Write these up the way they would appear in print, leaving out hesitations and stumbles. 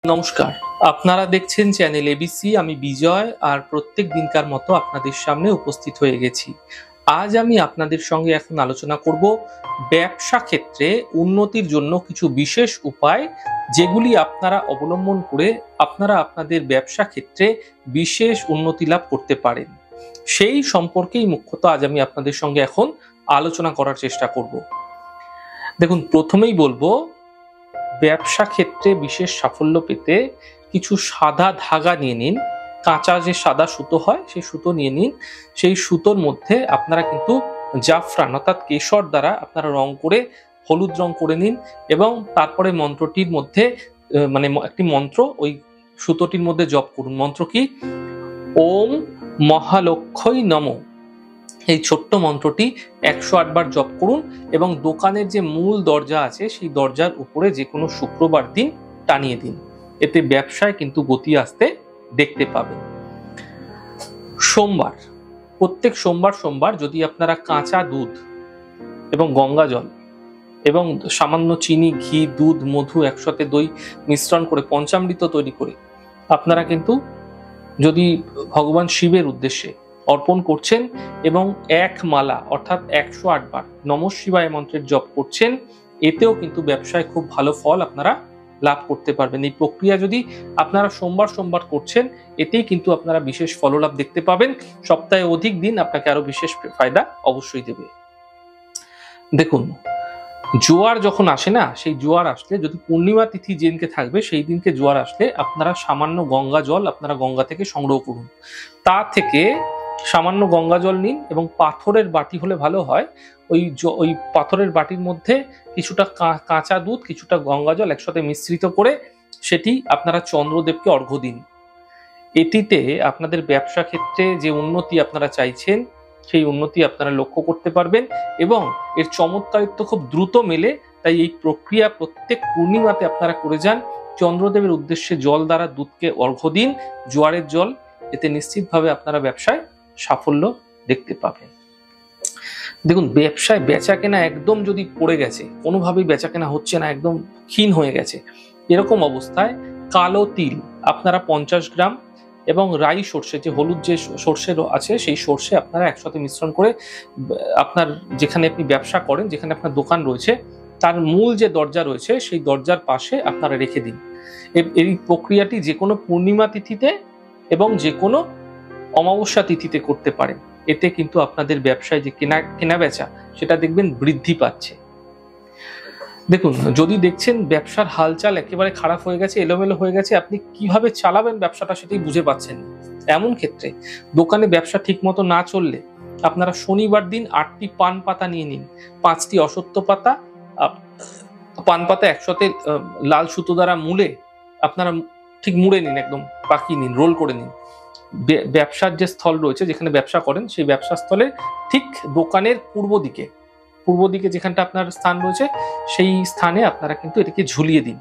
নমস্কার, আপনারা দেখছেন চ্যানেল এবিসি। আমি বিজয়, আর প্রত্যেক দিনকার মতো আপনাদের সামনে উপস্থিত হয়ে গেছি। আজ আমি আপনাদের সঙ্গে এখন আলোচনা করব ব্যবসা ক্ষেত্রে উন্নতির জন্য কিছু বিশেষ উপায়, যেগুলি আপনারা অবলম্বন করে আপনারা আপনাদের ব্যবসা ক্ষেত্রে বিশেষ উন্নতি লাভ করতে পারেন। সেই সম্পর্কেই মুখ্যত আজ আমি আপনাদের সঙ্গে এখন আলোচনা করার চেষ্টা করব। দেখুন, প্রথমেই বলবো, ব্যবসা ক্ষেত্রে বিশেষ সাফল্য পেতে কিছু সাদা ধাগা নিয়ে নিন। কাঁচা যে সাদা সুতো হয় সেই সুতো নিয়ে নিন। সেই সুতোর মধ্যে আপনারা কিন্তু জাফরান অর্থাৎ কেশর দ্বারা আপনারা রং করে হলুদ রং করে নিন, এবং তারপরে মন্ত্রটির মধ্যে একটি মন্ত্র ওই সুতোটির মধ্যে জপ করুন। মন্ত্র কি? ওম মহালক্ষ্মী নমঃ। এই ছোট্ট মন্ত্রটি 108 বার জপ করুন, এবং দোকানের যে মূল দরজা আছে সেই দরজার উপরে যে কোনো শুক্রবার দিন টানিয়ে দিন। এতে ব্যবসায় কিন্তু গতি আসতে দেখতে পাবেন। সোমবার, প্রত্যেক সোমবার যদি আপনারা কাঁচা দুধ এবং গঙ্গা জল এবং সামান্য চিনি, ঘি, দুধ, মধু, একসাথে দই মিশ্রণ করে পঞ্চামৃত তৈরি করে আপনারা কিন্তু যদি ভগবান শিবের উদ্দেশ্যে অর্পণ করছেন এবং এক মালা অর্থাৎ 108 বার নমঃ শিবায় মন্ত্রের জপ করছেন, এতেও কিন্তু ব্যবসায় খুব ভালো ফল আপনারা লাভ করতে পারবেন। এই প্রক্রিয়া যদি আপনারা সোমবার করছেন, এতেই কিন্তু আপনারা বিশেষ ফললাভ দেখতে পাবেন। সপ্তাহে অধিক দিন আপনাকে আরো বিশেষ ফায়দা অবশ্যই দেবে। দেখুন, জোয়ার যখন আসে না, সেই জোয়ার আসলে যদি পূর্ণিমা তিথি যেদিনকে থাকবে সেই দিনকে জোয়ার আসলে আপনারা সামান্য গঙ্গা জল আপনারা গঙ্গা থেকে সংগ্রহ করুন। তা থেকে সামান্য গঙ্গা জল নিন, এবং পাথরের বাটি হলে ভালো হয়। ওই পাথরের বাটির মধ্যে কিছুটা কাঁচা দুধ, কিছুটা গঙ্গা জল একসাথে মিশ্রিত করে সেটি আপনারা চন্দ্রদেবকে অর্ঘ্য দিন। এটিতে আপনাদের ব্যবসা ক্ষেত্রে যে উন্নতি আপনারা চাইছেন সেই উন্নতি আপনারা লক্ষ্য করতে পারবেন, এবং এর চমৎকারিত্ব খুব দ্রুত মেলে। তাই এই প্রক্রিয়া প্রত্যেক পূর্ণিমাতে আপনারা করে যান। চন্দ্রদেবের উদ্দেশ্যে জল দ্বারা দুধকে অর্ঘ্য দিন, জোয়ারের জল। এতে নিশ্চিতভাবে আপনারা ব্যবসায় সাফল্য দেখতে পাবেন। দেখুন, ব্যবসায় বেচা কেনা একদম যদি পড়ে গেছে, কোনোভাবেই বেচা কেনা হচ্ছে না, একদম ক্ষীণ হয়ে গেছে, এরকম অবস্থায় কালো তিল আপনারা 50 গ্রাম এবং রাই সর্ষে, যে হলুদ যে সর্ষে আছে সেই সর্ষে আপনারা একসাথে মিশ্রণ করে আপনার যেখানে আপনি ব্যবসা করেন, যেখানে আপনার দোকান রয়েছে, তার মূল যে দরজা রয়েছে সেই দরজার পাশে আপনারা রেখে দিন। এই প্রক্রিয়াটি যে কোনো পূর্ণিমা তিথিতে এবং যে কোনো অমাবস্যা তিথিতে করতে পারেন। এতে কিন্তু আপনাদের ব্যবসায় যে কেনা বেচা সেটা দেখবেন বৃদ্ধি পাচ্ছে। দেখুন, যদি দেখছেন ব্যবসার হালচাল একেবারে খারাপ হয়ে গেছে, এলোমেলো হয়ে গেছে, আপনি কিভাবে চালাবেন ব্যবসাটা সেটাই বুঝে পাচ্ছেন না, এমন ক্ষেত্রে দোকানে ব্যবসা ঠিক মতো না চললে আপনারা শনিবার দিন 8টি পান পাতা নিয়ে নিন, 5টি অশ্বত্থ পাতা, পান পাতা একসাথে লাল সুতো দ্বারা মুড়ে আপনারা ঠিক মুড়ে নিন, একদম পাকিয়ে নিন, রোল করে নিন। ব্যবসার যে স্থল রয়েছে, যেখানে ব্যবসা করেন, সেই ব্যবসা স্থলে ঠিক দোকানের পূর্ব দিকে যেখানটা আপনার স্থান রয়েছে সেই স্থানে আপনারা কিন্তু এটাকে ঝুলিয়ে দিন।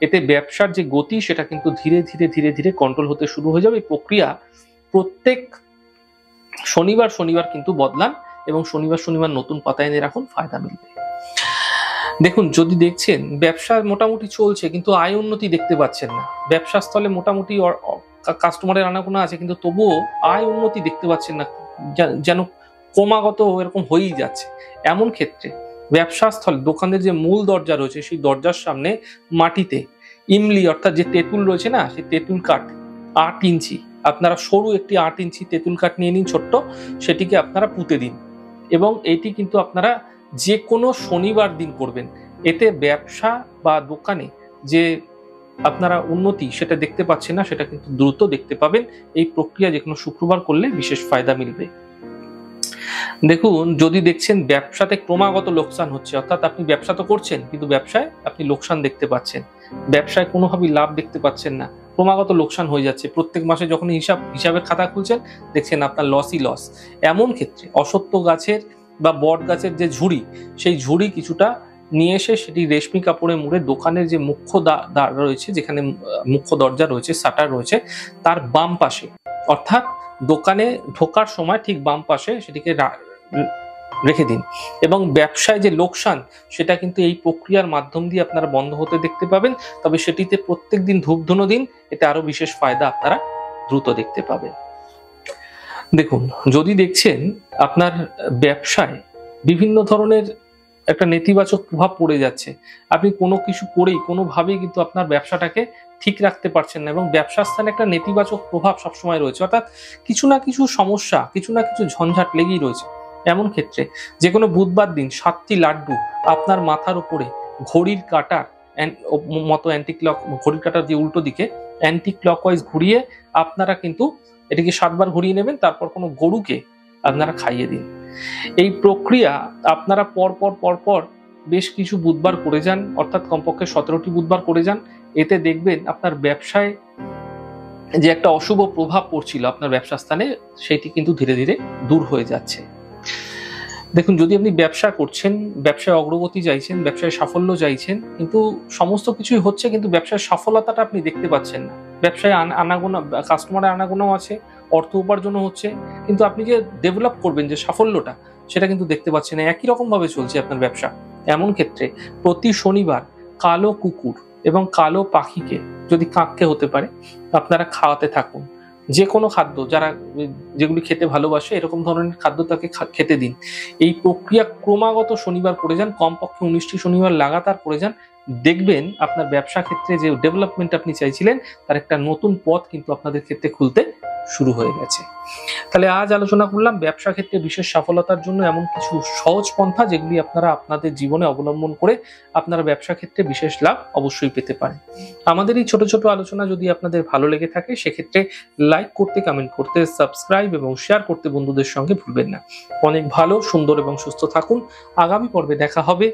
এতে ব্যবসার যে গতি সেটা কিন্তু ধীরে ধীরে কন্ট্রোল হতে শুরু হয়ে যাবে। এই প্রক্রিয়া প্রত্যেক শনিবার কিন্তু বদলান, এবং শনিবার নতুন পাতা এনে রাখুন, ফায়দা মিলবে। দেখুন, যদি দেখছেন ব্যবসা মোটামুটি চলছে কিন্তু আয় উন্নতি দেখতে পাচ্ছেন না, ব্যবসা স্থলে মোটামুটি কাস্টমারের আনাগোনা আছে, কিন্তু তবুও আয় উন্নতি দেখতে পাচ্ছেন না, যেন ক্রমাগত এরকম হয়েই যাচ্ছে, এমন ক্ষেত্রে ব্যবসা স্থলে দোকানের যে মূল দরজা রয়েছে সেই দরজার সামনে মাটিতে ইমলি অর্থাৎ যে তেঁতুল রয়েছে না, সেই তেঁতুল কাঠ 8 ইঞ্চি আপনারা সরু একটি 8 ইঞ্চি তেঁতুল কাঠ নিয়ে নিন, ছোট্ট, সেটিকে আপনারা পুঁতে দিন, এবং এটি কিন্তু আপনারা যে কোনো শনিবার দিন করবেন। এতে ব্যবসা বা দোকানে যে আপনারা উন্নতি সেটা দেখতে পাচ্ছেন না, সেটা কিন্তু দ্রুত দেখতে পাবেন। এই প্রক্রিয়া যে কোনো শুক্রবার করলে বিশেষ ফায়দা মিলবে। দেখুন, যদি দেখছেন ব্যবসাতে ক্রমাগত লোকসান হচ্ছে, অর্থাৎ আপনি ব্যবসা তো করছেন কিন্তু ব্যবসায় আপনি লোকসান দেখতে পাচ্ছেন, ব্যবসায় কোনোভাবেই লাভ দেখতে পাচ্ছেন না, ক্রমাগত লোকসান হয়ে যাচ্ছে, প্রত্যেক মাসে যখন হিসাবের খাতা খুলছেন দেখছেন আপনার লসই লস, এমন ক্ষেত্রে অশ্বত্থ গাছের বা বট গাছের যে ঝুড়ি, সেই ঝুড়ি কিছুটা নিয়ে এসে সেটি রেশমি কাপড়ে মুড়ে দোকানের যে মুখ্য দ্বার রয়েছে, যেখানে মুখ্য দরজা রয়েছে, শাটার রয়েছে, তার বাম পাশে, অর্থাৎ দোকানে ঢোকার সময় ঠিক বাম পাশে সেটিকে রেখে দিন। এবং ব্যবসায় যে লোকসান সেটা কিন্তু এই প্রক্রিয়ার মাধ্যম দিয়ে আপনারা বন্ধ হতে দেখতে পাবেন। তবে সেটিতে প্রত্যেকদিন ধূপধুনো দিন, এতে আরো বিশেষ ফায়দা আপনারা দ্রুত দেখতে পাবেন। দেখুন, যদি দেখছেন আপনার ব্যবসায় বিভিন্ন ধরনের একটা নেতিবাচক প্রভাব পড়ে যাচ্ছে, আপনি কোনো কিছু করেই কোনোভাবেই কিন্তু আপনার ব্যবসাটাকে ঠিক রাখতে পারছেন না এবং ব্যবসার স্থানে একটা নেতিবাচক প্রভাব সবসময় রয়েছে, অর্থাৎ কিছু না কিছু সমস্যা, কিছু না কিছু ঝঞ্ঝাট লেগেই রয়েছে, এমন ক্ষেত্রে যে কোনো বুধবার দিন 7টি লাড্ডু আপনার মাথার উপরে ঘড়ির কাঁটার মতো ঘড়ির কাঁটার যে উল্টো দিকে অ্যান্টি ক্লকওয়াইজ ঘুরিয়ে আপনারা কিন্তু এটিকে 7 বার ঘুরিয়ে নেবেন। তারপর কোনো গরুকে আপনারা খাইয়ে দিন। এই প্রক্রিয়া আপনারা পর বেশ কিছু বুধবার করে যান, অর্থাৎ কমপক্ষে 17টি বুধবার করে যান। এতে দেখবেন আপনার ব্যবসায় যে একটা অশুভ প্রভাব পড়ছিল আপনার ব্যবসা স্থানে, সেটি কিন্তু ধীরে ধীরে দূর হয়ে যাচ্ছে। দেখুন, যদি আপনি ব্যবসা করছেন, ব্যবসায় অগ্রগতি চাইছেন, ব্যবসায় সাফল্য চাইছেন, কিন্তু সমস্ত কিছুই হচ্ছে কিন্তু ব্যবসায় সফলতাটা আপনি দেখতে পাচ্ছেন না, ব্যবসায় আনাগোনা, কাস্টমারের আনাগোনাও আছে, অর্থ উপার্জনও হচ্ছে, কিন্তু আপনি যে ডেভেলপ করবেন যে সাফল্যটা, সেটা কিন্তু দেখতে পাচ্ছেন না, একই রকম ভাবে চলছে আপনার ব্যবসা। এমন ক্ষেত্রে প্রতি শনিবার কালো কুকুর এবং কালো পাখিকে, যদি কাককে হতে পারে, আপনারা খাওয়াতে থাকুন। যে কোনো খাদ্য, যারা যেগুলি খেতে ভালোবাসে এরকম ধরনের খাদ্য তাকে খেতে দিন। এই প্রক্রিয়া ক্রমাগত শনিবার করে যান, কমপক্ষে 19টি শনিবার লাগাতার করে যান। দেখবেন আপনার ব্যবসা ক্ষেত্রে যে ডেভেলপমেন্ট আপনি চাইছিলেন, তার একটা নতুন পথ কিন্তু আপনাদের ক্ষেত্রে খুলতে শুরু হয়ে গেছে। তাহলে আজ আলোচনা করলাম ব্যবসা ক্ষেত্রে বিশেষ সফলতার জন্য এমন কিছু সহজ পন্থা, যেগুলি আপনারা আপনাদের জীবনে অবলম্বন করে আপনারা ব্যবসা ক্ষেত্রে বিশেষ লাভ অবশ্যই পেতে পারেন। আমাদের এই ছোট ছোট আলোচনা যদি আপনাদের ভালো লেগে থাকে, সেক্ষেত্রে লাইক করতে, কমেন্ট করতে, সাবস্ক্রাইব এবং শেয়ার করতে বন্ধুদের সঙ্গে ভুলবেন না। অনেক ভালো, সুন্দর এবং সুস্থ থাকুন। আগামী পর্বে দেখা হবে।